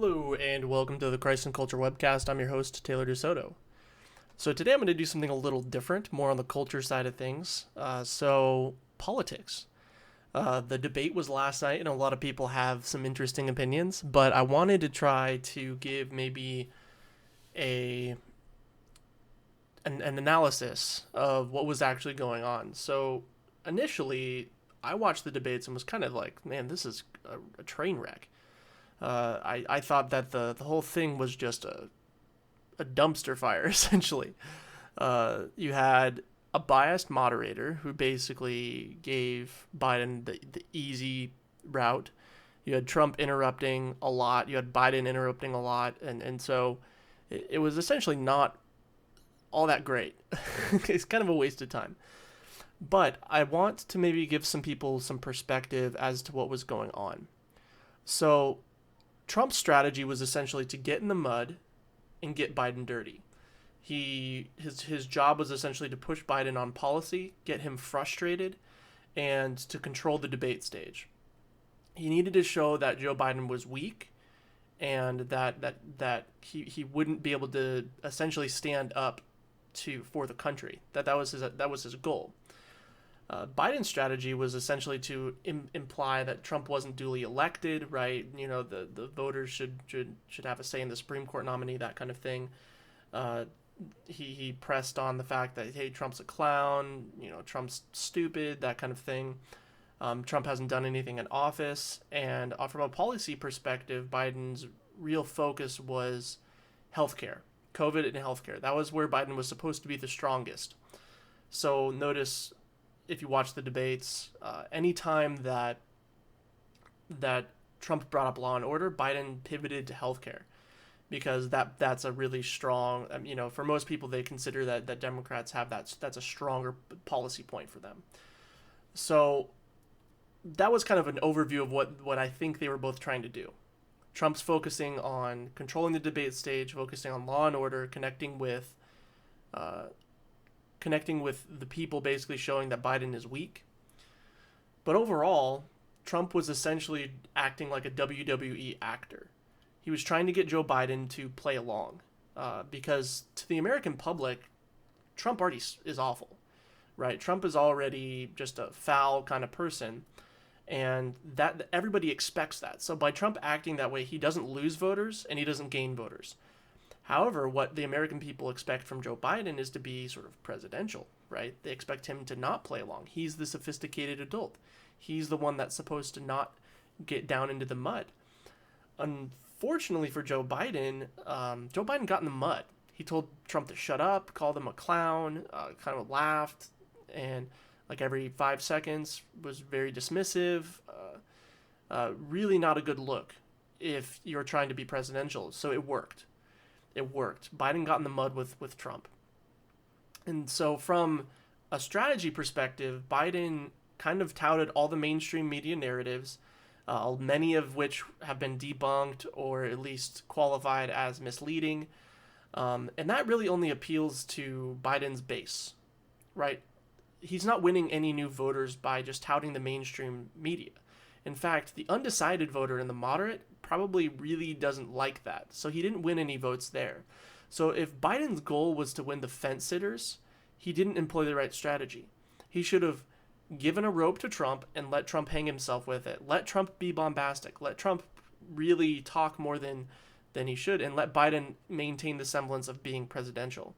Hello, and welcome to the Christ and Culture webcast. I'm your host, Taylor DeSoto. So today I'm going to do something a little different, more on the culture side of things. Politics. The debate was last night, and a lot of people have some interesting opinions, but I wanted to try to give maybe a an analysis of what was actually going on. So initially, I watched the debates and was kind of like, man, this is a train wreck. I thought that the whole thing was just a dumpster fire, essentially. You had a biased moderator who basically gave Biden the easy route. You had Trump interrupting a lot. You had Biden interrupting a lot. And so it was essentially not all that great. It's kind of a waste of time. But I want to maybe give some people some perspective as to what was going on. So Trump's strategy was essentially to get in the mud and get Biden dirty. His job was essentially to push Biden on policy, get him frustrated, and to control the debate stage. He needed to show that Joe Biden was weak and that he wouldn't be able to essentially stand up for the country. That was his goal. Biden's strategy was essentially to imply that Trump wasn't duly elected, right? You know, the voters should have a say in the Supreme Court nominee, that kind of thing. He pressed on the fact that, hey, Trump's a clown, you know, Trump's stupid, that kind of thing. Trump hasn't done anything in office, and from a policy perspective, Biden's real focus was healthcare, COVID and healthcare. That was where Biden was supposed to be the strongest. So notice, if you watch the debates, anytime that Trump brought up law and order, Biden pivoted to healthcare because that's a really strong. You know, for most people, they consider that Democrats have that's a stronger policy point for them. So that was kind of an overview of what I think they were both trying to do. Trump's focusing on controlling the debate stage, focusing on law and order, connecting with the people, basically showing that Biden is weak. But overall, Trump was essentially acting like a WWE actor. He was trying to get Joe Biden to play along because to the American public, Trump already is awful, right? Trump is already just a foul kind of person, and that everybody expects that. So by Trump acting that way, he doesn't lose voters and he doesn't gain voters. However, what the American people expect from Joe Biden is to be sort of presidential, right? They expect him to not play along. He's the sophisticated adult. He's the one that's supposed to not get down into the mud. Unfortunately for Joe Biden got in the mud. He told Trump to shut up, called him a clown, kind of laughed, and like every 5 seconds was very dismissive. Really not a good look if you're trying to be presidential. So it worked. Biden got in the mud with Trump. And so from a strategy perspective, Biden kind of touted all the mainstream media narratives, many of which have been debunked or at least qualified as misleading. And that really only appeals to Biden's base, right? He's not winning any new voters by just touting the mainstream media. In fact, the undecided voter and the moderate probably really doesn't like that. So he didn't win any votes there. So if Biden's goal was to win the fence sitters, he didn't employ the right strategy. He should have given a rope to Trump and let Trump hang himself with it. Let Trump be bombastic. Let Trump really talk more than he should, and let Biden maintain the semblance of being presidential.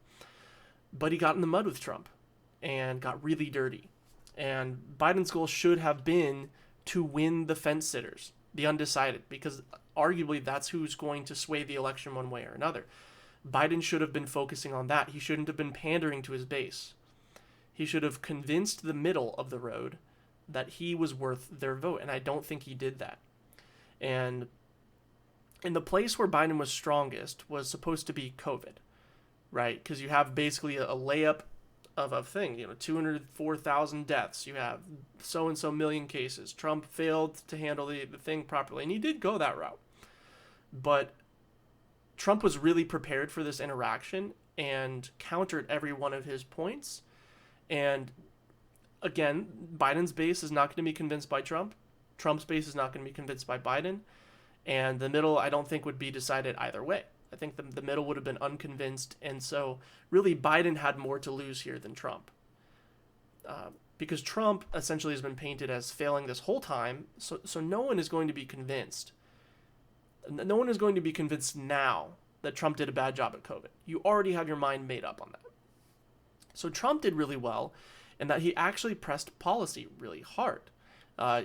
But he got in the mud with Trump and got really dirty. And Biden's goal should have been to win the fence sitters, the undecided, because arguably that's who's going to sway the election one way or another. Biden should have been focusing on that. He shouldn't have been pandering to his base. He should have convinced the middle of the road that he was worth their vote, and I don't think he did that. And in the place where Biden was strongest was supposed to be COVID, right? Because you have basically a layup of a thing, 204,000 deaths. You have so-and-so million cases. Trump failed to handle the thing properly, and he did go that route. But Trump was really prepared for this interaction and countered every one of his points. And again, Biden's base is not going to be convinced by Trump. Trump's base is not going to be convinced by Biden. And the middle, I don't think, would be decided either way. I think the middle would have been unconvinced. And so really Biden had more to lose here than Trump. Because Trump essentially has been painted as failing this whole time. So no one is going to be convinced. No one is going to be convinced now that Trump did a bad job at COVID. You already have your mind made up on that. So Trump did really well in that he actually pressed policy really hard.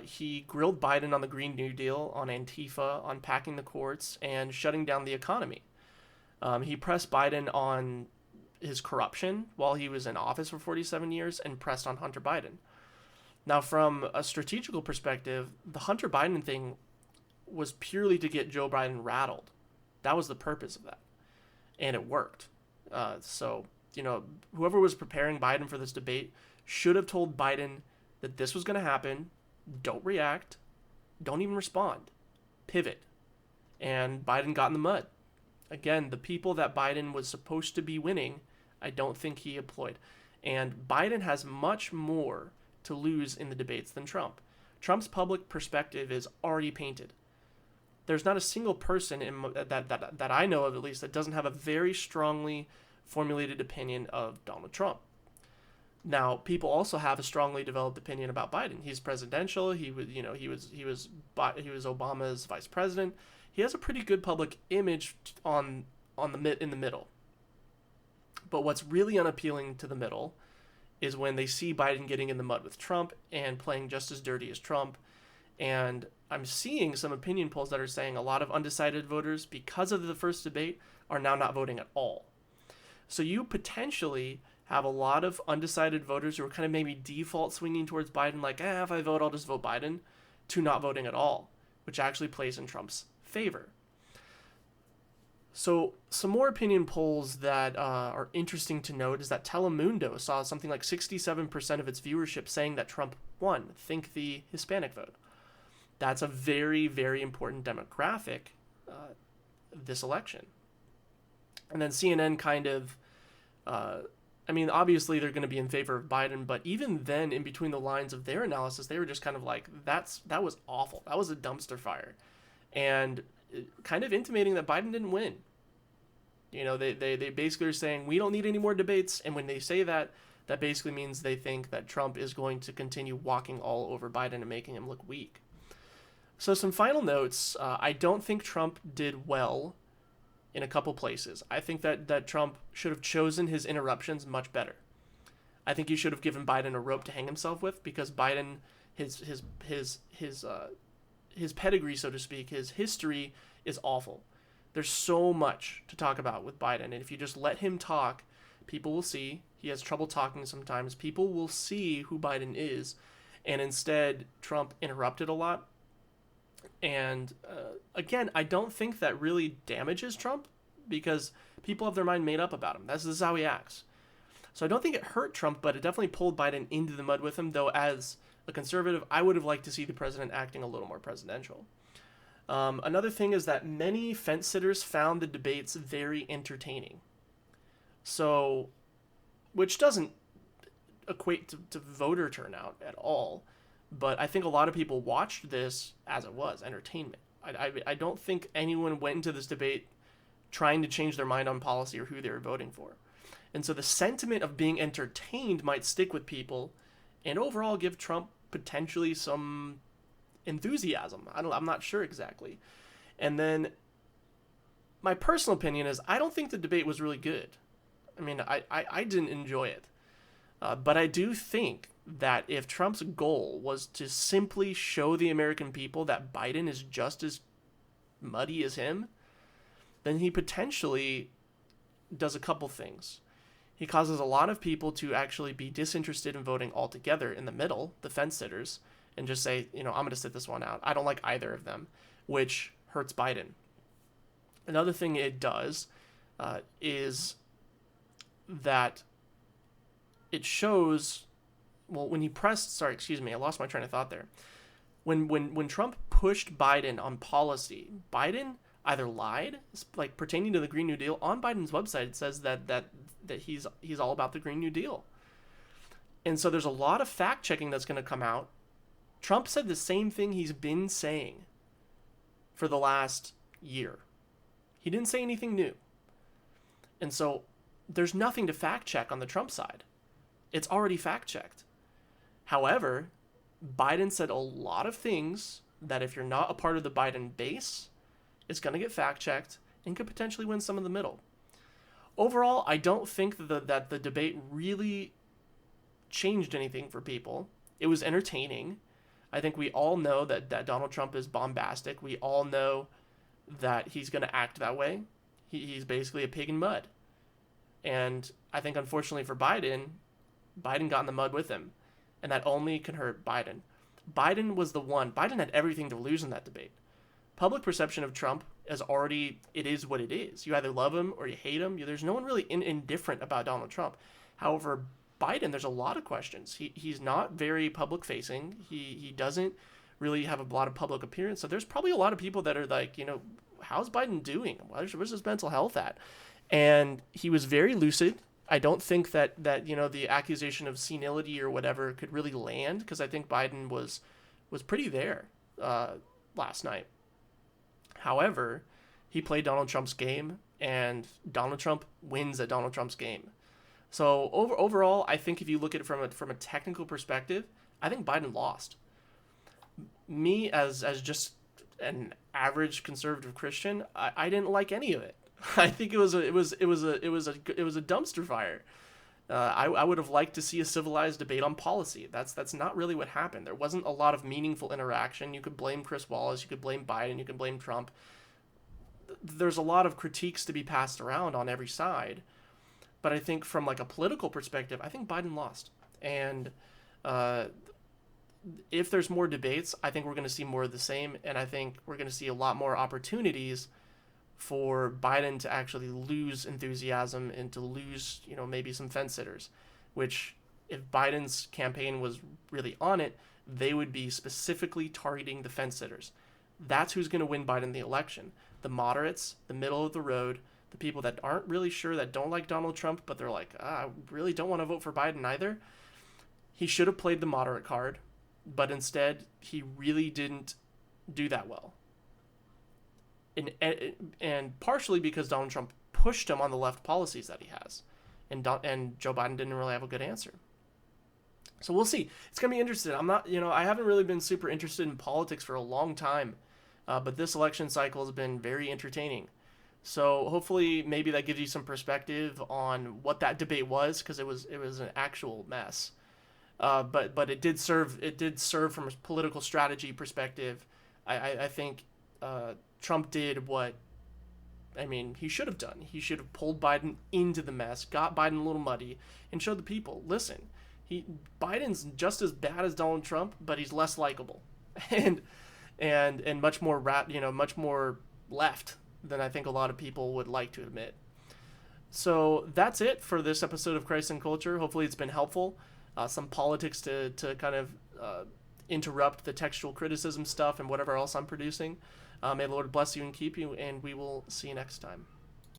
He grilled Biden on the Green New Deal, on Antifa, on packing the courts, and shutting down the economy. He pressed Biden on his corruption while he was in office for 47 years and pressed on Hunter Biden. Now, from a strategical perspective, the Hunter Biden thing was purely to get Joe Biden rattled. That was the purpose of that. And it worked. So, whoever was preparing Biden for this debate should have told Biden that this was going to happen. Don't react. Don't even respond. Pivot. And Biden got in the mud. Again, the people that Biden was supposed to be winning, I don't think he employed. And Biden has much more to lose in the debates than Trump. Trump's public perspective is already painted. There's not a single person that I know of, at least, that doesn't have a very strongly formulated opinion of Donald Trump. Now, people also have a strongly developed opinion about Biden. He's presidential. He was Obama's vice president. He has a pretty good public image in the middle. But what's really unappealing to the middle is when they see Biden getting in the mud with Trump and playing just as dirty as Trump. And I'm seeing some opinion polls that are saying a lot of undecided voters, because of the first debate, are now not voting at all. So you potentially have a lot of undecided voters who are kind of maybe default swinging towards Biden, like, if I vote, I'll just vote Biden, to not voting at all, which actually plays in Trump's favor. So some more opinion polls that are interesting to note is that Telemundo saw something like 67% of its viewership saying that Trump won. Think the Hispanic vote. That's a very, very important demographic this election. And then CNN kind of, obviously they're going to be in favor of Biden, but even then, in between the lines of their analysis, they were just kind of like, that was awful. That was a dumpster fire. And kind of intimating that Biden didn't win. They basically are saying, we don't need any more debates. And when they say that, that basically means they think that Trump is going to continue walking all over Biden and making him look weak. So some final notes. I don't think Trump did well in a couple places. I think that Trump should have chosen his interruptions much better. I think he should have given Biden a rope to hang himself with, because Biden, his pedigree, so to speak, his history is awful. There's so much to talk about with Biden, and if you just let him talk, people will see. He has trouble talking sometimes. People will see who Biden is, and instead, Trump interrupted a lot. And again, I don't think that really damages Trump, because people have their mind made up about him. This is how he acts. So I don't think it hurt Trump, but it definitely pulled Biden into the mud with him, though as a conservative, I would have liked to see the president acting a little more presidential. Another thing is that many fence sitters found the debates very entertaining. So, which doesn't equate to voter turnout at all. But I think a lot of people watched this as it was, entertainment. I don't think anyone went into this debate trying to change their mind on policy or who they were voting for. And so the sentiment of being entertained might stick with people and overall give Trump potentially some enthusiasm. I'm not sure exactly. And then my personal opinion is I don't think the debate was really good. I didn't enjoy it. But I do think that if Trump's goal was to simply show the American people that Biden is just as muddy as him, then he potentially does a couple things. He causes a lot of people to actually be disinterested in voting altogether in the middle, the fence sitters, and just say, I'm going to sit this one out. I don't like either of them, which hurts Biden. Another thing it does is that it shows, when he pressed, I lost my train of thought there. When Trump pushed Biden on policy, Biden either lied, like pertaining to the Green New Deal. On Biden's website, it says that he's all about the Green New Deal. And so there's a lot of fact checking that's going to come out. Trump said the same thing he's been saying for the last year. He didn't say anything new. And so there's nothing to fact check on the Trump side. It's already fact checked. However, Biden said a lot of things that if you're not a part of the Biden base, it's going to get fact checked and could potentially win some of the middle. Overall, I don't think that the debate really changed anything for people. It was entertaining. I think we all know that Donald Trump is bombastic. We all know that he's going to act that way. He's basically a pig in mud. And I think, unfortunately for Biden got in the mud with him. And that only can hurt Biden. Biden was the one. Biden had everything to lose in that debate. Public perception of Trump is already, it is what it is. You either love him or you hate him. There's no one really indifferent about Donald Trump. However, Biden, there's a lot of questions. He's not very public facing. He doesn't really have a lot of public appearance. So there's probably a lot of people that are like, how's Biden doing? Where's his mental health at? And he was very lucid. I don't think that the accusation of senility or whatever could really land, because I think Biden was pretty there last night. However, he played Donald Trump's game, and Donald Trump wins at Donald Trump's game. So overall, I think if you look at it from a technical perspective, I think Biden lost. Me as just an average conservative Christian, I didn't like any of it. I think it was a dumpster fire. I would have liked to see a civilized debate on policy. That's not really what happened. There wasn't a lot of meaningful interaction. You could blame Chris Wallace, you could blame Biden, you could blame Trump. There's a lot of critiques to be passed around on every side. But I think from like a political perspective, I think Biden lost. And if there's more debates, I think we're going to see more of the same. And I think we're going to see a lot more opportunities for Biden to actually lose enthusiasm and to lose, maybe some fence sitters, which if Biden's campaign was really on it, they would be specifically targeting the fence sitters. That's who's going to win Biden the election. The moderates, the middle of the road, the people that aren't really sure, that don't like Donald Trump, but they're like, I really don't want to vote for Biden either. He should have played the moderate card, but instead he really didn't do that well. And partially because Donald Trump pushed him on the left policies that he has. And Joe Biden didn't really have a good answer. So we'll see. It's going to be interesting. I haven't really been super interested in politics for a long time. But this election cycle has been very entertaining. So hopefully maybe that gives you some perspective on what that debate was, because it was an actual mess. But it did serve from a political strategy perspective. I think Trump did what, he should have done. He should have pulled Biden into the mess, got Biden a little muddy, and showed the people, listen, Biden's just as bad as Donald Trump, but he's less likable, and much more much more left than I think a lot of people would like to admit. So that's it for this episode of Christ and Culture. Hopefully it's been helpful. Some politics to kind of interrupt the textual criticism stuff and whatever else I'm producing. May the Lord bless you and keep you, and we will see you next time.